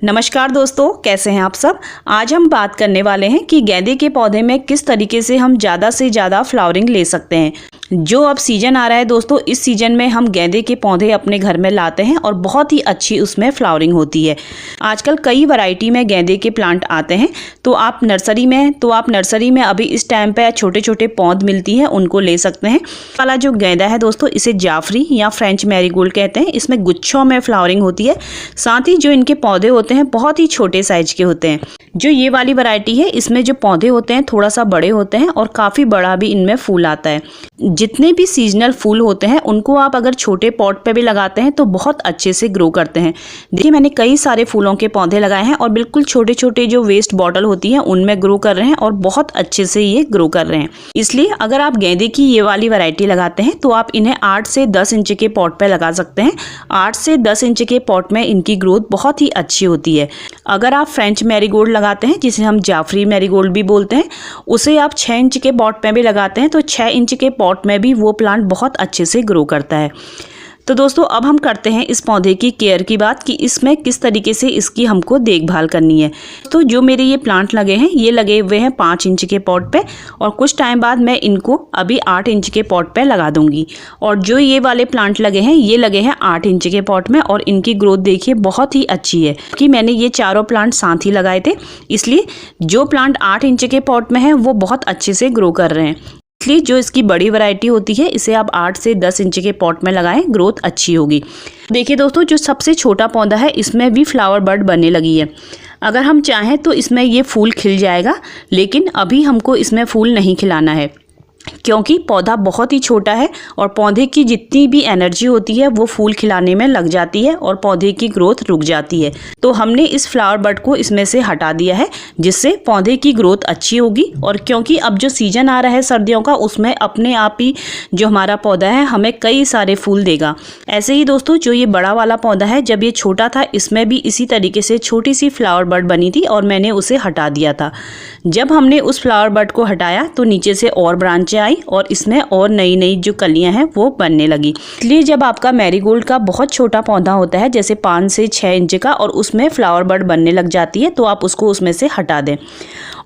नमस्कार दोस्तों, कैसे हैं आप सब। आज हम बात करने वाले हैं कि गेंदे के पौधे में किस तरीके से हम ज़्यादा से ज़्यादा फ्लावरिंग ले सकते हैं। जो अब सीजन आ रहा है दोस्तों, इस सीजन में हम गेंदे के पौधे अपने घर में लाते हैं और बहुत ही अच्छी उसमें फ्लावरिंग होती है। आजकल कई वैरायटी में गेंदे के प्लांट आते हैं, तो आप नर्सरी में अभी इस टाइम पे छोटे छोटे पौध मिलती हैं, उनको ले सकते हैं। वाला जो गेंदा है दोस्तों, इसे जाफरी या फ्रेंच मैरीगोल्ड कहते हैं। इसमें गुच्छों में फ्लावरिंग होती है। साथ ही जो इनके पौधे होते हैं बहुत ही छोटे साइज के होते हैं। जो ये वाली वैरायटी है, इसमें जो पौधे होते हैं थोड़ा सा बड़े होते हैं और काफ़ी बड़ा भी इनमें फूल आता है। जितने भी सीजनल फूल होते हैं उनको आप अगर छोटे पॉट पे भी लगाते हैं तो बहुत अच्छे से ग्रो करते हैं। देखिए, मैंने कई सारे फूलों के पौधे लगाए हैं और बिल्कुल छोटे छोटे जो वेस्ट बॉटल होती हैं उनमें ग्रो कर रहे हैं और बहुत अच्छे से ये ग्रो कर रहे हैं। इसलिए अगर आप गेंदे की ये वाली वैरायटी लगाते हैं तो आप इन्हें 8 से 10 इंच के पॉट पे लगा सकते हैं। 8 से 10 इंच के पॉट में इनकी ग्रोथ बहुत ही अच्छी होती है। अगर आप फ्रेंच मैरीगोल्ड लगाते हैं, जिसे हम जाफरी मैरीगोल्ड भी बोलते हैं, उसे आप 6 इंच के पॉट में भी लगाते हैं तो 6 इंच के पॉट में भी वो प्लांट बहुत अच्छे से ग्रो करता है। तो दोस्तों, अब हम करते हैं इस पौधे की केयर की बात कि इसमें किस तरीके से इसकी हमको देखभाल करनी है। तो जो मेरे ये प्लांट लगे हैं, ये लगे हुए हैं 5 इंच के पॉट पे और कुछ टाइम बाद मैं इनको अभी 8 इंच के पॉट पे लगा दूंगी। और जो ये वाले प्लांट लगे हैं, ये लगे हैं 8 इंच के पॉट में और इनकी ग्रोथ देखिए बहुत ही अच्छी है कि मैंने ये चारों प्लांट साथ ही लगाए थे। इसलिए जो प्लांट 8 इंच के पॉट में है वो बहुत अच्छे से ग्रो कर रहे हैं। इसलिए जो इसकी बड़ी वैरायटी होती है, इसे आप 8 से 10 इंच के पॉट में लगाएं, ग्रोथ अच्छी होगी। देखिए दोस्तों, जो सबसे छोटा पौधा है इसमें भी फ्लावर बड बनने लगी है। अगर हम चाहें तो इसमें ये फूल खिल जाएगा, लेकिन अभी हमको इसमें फूल नहीं खिलाना है क्योंकि पौधा बहुत ही छोटा है और पौधे की जितनी भी एनर्जी होती है वो फूल खिलाने में लग जाती है और पौधे की ग्रोथ रुक जाती है। तो हमने इस फ्लावर बड को इसमें से हटा दिया है, जिससे पौधे की ग्रोथ अच्छी होगी। और क्योंकि अब जो सीजन आ रहा है सर्दियों का, उसमें अपने आप ही जो हमारा पौधा है हमें कई सारे फूल देगा। ऐसे ही दोस्तों, जो ये बड़ा वाला पौधा है, जब ये छोटा था इसमें भी इसी तरीके से छोटी सी फ्लावर बड बनी थी और मैंने उसे हटा दिया था। जब हमने उस फ्लावर बड को हटाया तो नीचे से और ब्रांचें आई और इसमें और नई नई जो कलियां हैं वो बनने लगी। इसलिए जब आपका मैरीगोल्ड का बहुत छोटा पौधा होता है, जैसे 5 से 6 इंच का, और उसमें फ्लावर बड बनने लग जाती है, तो आप उसको उसमें से हटा दें।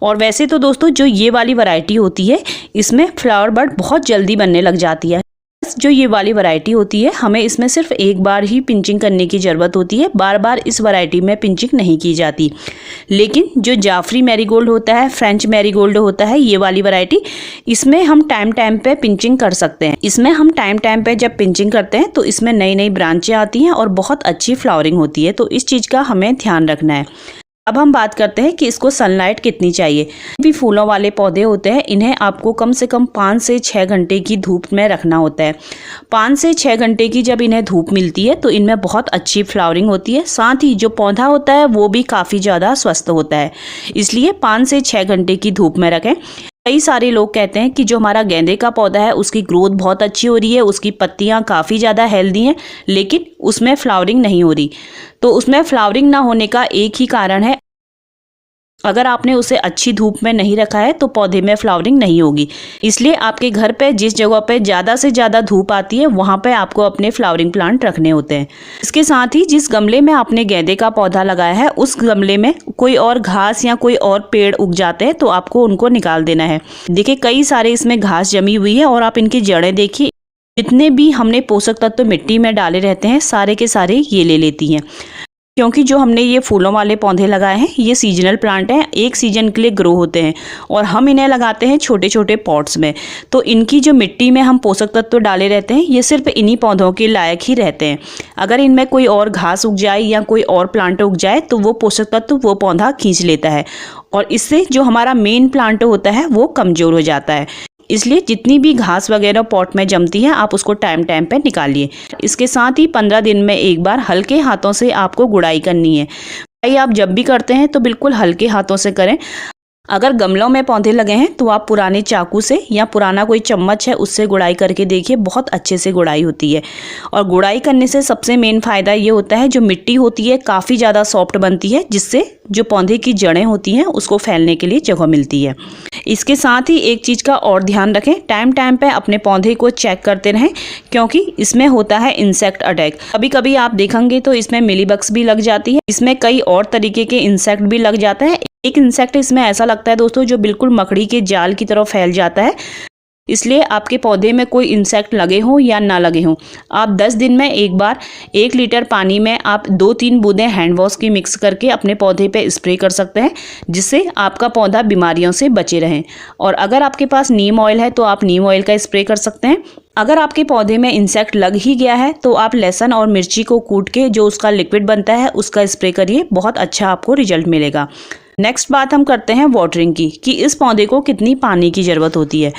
और वैसे तो दोस्तों, जो ये वाली वैरायटी होती है इसमें फ्लावर बड बहुत जल्दी बनने लग जाती है। जो ये वाली वैरायटी होती है, हमें इसमें सिर्फ एक बार ही पिंचिंग करने की ज़रूरत होती है, बार बार इस वैरायटी में पिंचिंग नहीं की जाती। लेकिन जो जाफरी मैरीगोल्ड होता है, फ्रेंच मैरीगोल्ड होता है, ये वाली वैरायटी, इसमें हम टाइम टाइम पे पिंचिंग कर सकते हैं। इसमें हम टाइम टाइम पे जब पिंचिंग करते हैं तो इसमें नई नई ब्रांचें आती हैं और बहुत अच्छी फ्लावरिंग होती है। तो इस चीज़ का हमें ध्यान रखना है। अब हम बात करते हैं कि इसको सनलाइट कितनी चाहिए। भी फूलों वाले पौधे होते हैं, इन्हें आपको कम से कम 5 से 6 घंटे की धूप में रखना होता है। 5 से 6 घंटे की जब इन्हें धूप मिलती है तो इनमें बहुत अच्छी फ्लावरिंग होती है। साथ ही जो पौधा होता है वो भी काफ़ी ज़्यादा स्वस्थ होता है। इसलिए 5 से 6 घंटे की धूप में रखें। कई सारे लोग कहते हैं कि जो हमारा गेंदे का पौधा है उसकी ग्रोथ बहुत अच्छी हो रही है, उसकी पत्तियां काफ़ी ज़्यादा हेल्दी हैं, लेकिन उसमें फ्लावरिंग नहीं हो रही। तो उसमें फ्लावरिंग ना होने का एक ही कारण है, अगर आपने उसे अच्छी धूप में नहीं रखा है तो पौधे में फ्लावरिंग नहीं होगी। इसलिए आपके घर पे जिस जगह पे ज़्यादा से ज़्यादा धूप आती है वहाँ पे आपको अपने फ्लावरिंग प्लांट रखने होते हैं। इसके साथ ही जिस गमले में आपने गेंदे का पौधा लगाया है, उस गमले में कोई और घास या कोई और पेड़ उग जाते हैं तो आपको उनको निकाल देना है। देखिए, कई सारे इसमें घास जमी हुई है और आप इनकी जड़ें देखिए, जितने भी हमने पोषक तत्व मिट्टी में डाले रहते हैं सारे के सारे ये ले लेती हैं। क्योंकि जो हमने ये फूलों वाले पौधे लगाए हैं ये सीजनल प्लांट हैं, एक सीजन के लिए ग्रो होते हैं और हम इन्हें लगाते हैं छोटे छोटे पॉट्स में। तो इनकी जो मिट्टी में हम पोषक तत्व डाले रहते हैं ये सिर्फ इन्हीं पौधों के लायक ही रहते हैं। अगर इनमें कोई और घास उग जाए या कोई और प्लांट उग जाए तो वो पोषक तत्व वो पौधा खींच लेता है और इससे जो हमारा मेन प्लांट होता है वो कमज़ोर हो जाता है। इसलिए जितनी भी घास वगैरह पॉट में जमती है आप उसको टाइम टाइम पे निकालिए। इसके साथ ही 15 दिन में एक बार हल्के हाथों से आपको गुड़ाई करनी है। गुड़ाई आप जब भी करते हैं तो बिल्कुल हल्के हाथों से करें। अगर गमलों में पौधे लगे हैं तो आप पुराने चाकू से या पुराना कोई चम्मच है उससे गुड़ाई करके देखिए, बहुत अच्छे से गुड़ाई होती है। और गुड़ाई करने से सबसे मेन फ़ायदा ये होता है, जो मिट्टी होती है काफ़ी ज़्यादा सॉफ्ट बनती है, जिससे जो पौधे की जड़ें होती हैं उसको फैलने के लिए जगह मिलती है। इसके साथ ही एक चीज़ का और ध्यान रखें, टाइम टाइम पे अपने पौधे को चेक करते रहें, क्योंकि इसमें होता है इंसेक्ट अटैक। कभी कभी आप देखेंगे तो इसमें मिलीबग्स भी लग जाती है, इसमें कई और तरीके के इंसेक्ट भी लग जाते हैं। एक इंसेक्ट इसमें ऐसा लगता है दोस्तों जो बिल्कुल मकड़ी के जाल की तरह फैल जाता है। इसलिए आपके पौधे में कोई इंसेक्ट लगे हों या ना लगे हों, आप 10 दिन में एक बार 1 लीटर पानी में आप 2-3 बूंदें हैंड वॉश की मिक्स करके अपने पौधे पे स्प्रे कर सकते हैं, जिससे आपका पौधा बीमारियों से बचे रहें। और अगर आपके पास नीम ऑयल है तो आप नीम ऑयल का स्प्रे कर सकते हैं। अगर आपके पौधे में इंसेक्ट लग ही गया है तो आप लहसुन और मिर्ची को कूट के जो उसका लिक्विड बनता है उसका स्प्रे करिए, बहुत अच्छा आपको रिजल्ट मिलेगा। नेक्स्ट बात हम करते हैं वाटरिंग की, कि इस पौधे को कितनी पानी की ज़रूरत होती है।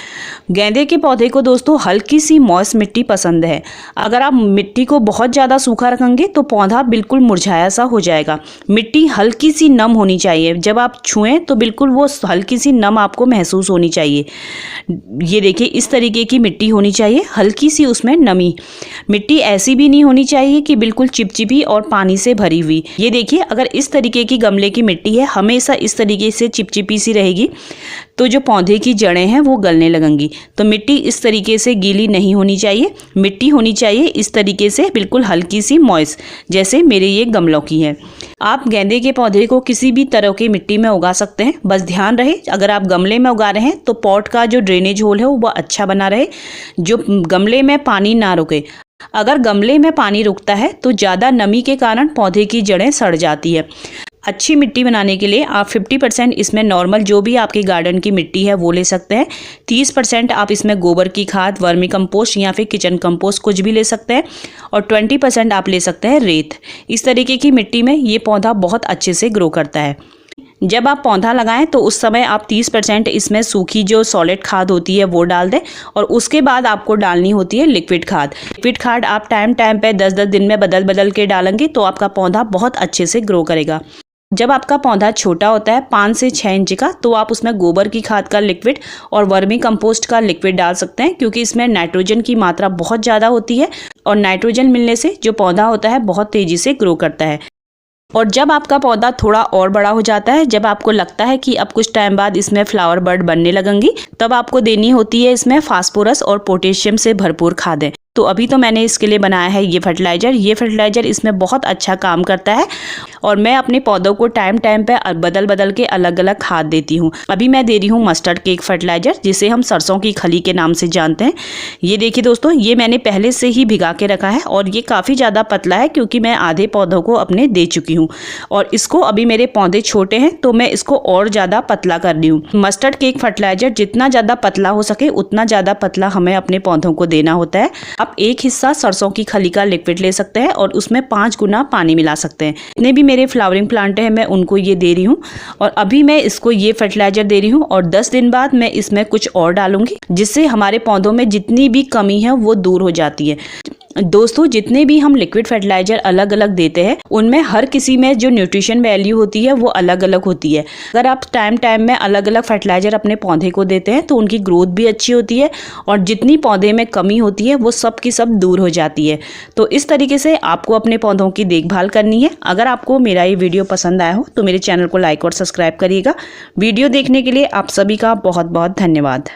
गेंदे के पौधे को दोस्तों हल्की सी मॉइस्ट मिट्टी पसंद है। अगर आप मिट्टी को बहुत ज़्यादा सूखा रखेंगे तो पौधा बिल्कुल मुरझाया सा हो जाएगा। मिट्टी हल्की सी नम होनी चाहिए, जब आप छुएं तो बिल्कुल वो हल्की सी नम आपको महसूस होनी चाहिए। ये देखिए, इस तरीके की मिट्टी होनी चाहिए, हल्की सी उसमें नमी। मिट्टी ऐसी भी नहीं होनी चाहिए कि बिल्कुल चिपचिपी और पानी से भरी हुई। ये देखिए, अगर इस तरीके की गमले की मिट्टी है, हमेशा इस तरीके से चिपचिपी सी रहेगी तो जो पौधे की जड़ें हैं वो गलने लगेंगी। तो मिट्टी इस तरीके से गीली नहीं होनी चाहिए, मिट्टी होनी चाहिए इस तरीके से बिल्कुल हल्की सी मॉइस्ट, जैसे मेरे ये गमलों की है। आप गेंदे के पौधे को किसी भी तरह की मिट्टी में उगा सकते हैं, बस ध्यान रहे अगर आप गमले में उगा रहे हैं तो पॉट का जो ड्रेनेज होल है वो अच्छा बना रहे, जो गमले में पानी ना रुके। अगर गमले में पानी रुकता है तो ज़्यादा नमी के कारण पौधे की जड़ें सड़ जाती है। अच्छी मिट्टी बनाने के लिए आप 50% इसमें नॉर्मल जो भी आपके गार्डन की मिट्टी है वो ले सकते हैं। 30% आप इसमें गोबर की खाद, वर्मी कंपोस्ट या फिर किचन कंपोस्ट कुछ भी ले सकते हैं, और 20% आप ले सकते हैं रेत। इस तरीके की मिट्टी में ये पौधा बहुत अच्छे से ग्रो करता है। जब आप पौधा लगाएं तो उस समय आप 30% इसमें सूखी जो सॉलिड खाद होती है वो डाल दें, और उसके बाद आपको डालनी होती है लिक्विड खाद। लिक्विड खाद आप टाइम टाइम पे 10-10 दिन में बदल बदल के डालेंगे तो आपका पौधा बहुत अच्छे से ग्रो करेगा। जब आपका पौधा छोटा होता है 5 से 6 इंच का, तो आप उसमें गोबर की खाद का लिक्विड और वर्मी कंपोस्ट का लिक्विड डाल सकते हैं, क्योंकि इसमें नाइट्रोजन की मात्रा बहुत ज़्यादा होती है, और नाइट्रोजन मिलने से जो पौधा होता है बहुत तेज़ी से ग्रो करता है। और जब आपका पौधा थोड़ा और बड़ा हो जाता है, जब आपको लगता है कि अब कुछ टाइम बाद इसमें फ्लावर बर्ड बनने लगेंगी, तब आपको देनी होती है इसमें फास्फोरस और पोटेशियम से भरपूर खादें। तो अभी तो मैंने इसके लिए बनाया है ये फर्टिलाइज़र। ये फर्टिलाइज़र इसमें बहुत अच्छा काम करता है, और मैं अपने पौधों को टाइम टाइम पे बदल बदल के अलग अलग खाद देती हूँ। अभी मैं दे रही हूँ मस्टर्ड केक फर्टिलाइज़र, जिसे हम सरसों की खली के नाम से जानते हैं। ये देखिए दोस्तों, ये मैंने पहले से ही भिगा के रखा है, और ये काफ़ी ज़्यादा पतला है क्योंकि मैं आधे पौधों को अपने दे चुकी हूँ, और इसको अभी मेरे पौधे छोटे हैं तो मैं इसको और ज़्यादा पतला कर रही हूँ। मस्टर्ड केक फर्टिलाइज़र जितना ज़्यादा पतला हो सके उतना ज़्यादा पतला हमें अपने पौधों को देना होता है। आप 1 हिस्सा सरसों की खली का लिक्विड ले सकते हैं और उसमें 5 गुना पानी मिला सकते हैं। जितने भी मेरे फ्लावरिंग प्लांट हैं मैं उनको ये दे रही हूँ, और अभी मैं इसको ये फर्टिलाइज़र दे रही हूँ, और 10 दिन बाद मैं इसमें कुछ और डालूंगी, जिससे हमारे पौधों में जितनी भी कमी है वो दूर हो जाती है। दोस्तों, जितने भी हम लिक्विड फर्टिलाइजर अलग अलग देते हैं उनमें हर किसी में जो न्यूट्रिशन वैल्यू होती है वो अलग अलग होती है। अगर आप टाइम टाइम में अलग अलग फर्टिलाइजर अपने पौधे को देते हैं तो उनकी ग्रोथ भी अच्छी होती है, और जितनी पौधे में कमी होती है वो सब की सब दूर हो जाती है। तो इस तरीके से आपको अपने पौधों की देखभाल करनी है। अगर आपको मेरा ये वीडियो पसंद आया हो तो मेरे चैनल को लाइक और सब्सक्राइब करिएगा। वीडियो देखने के लिए आप सभी का बहुत बहुत धन्यवाद।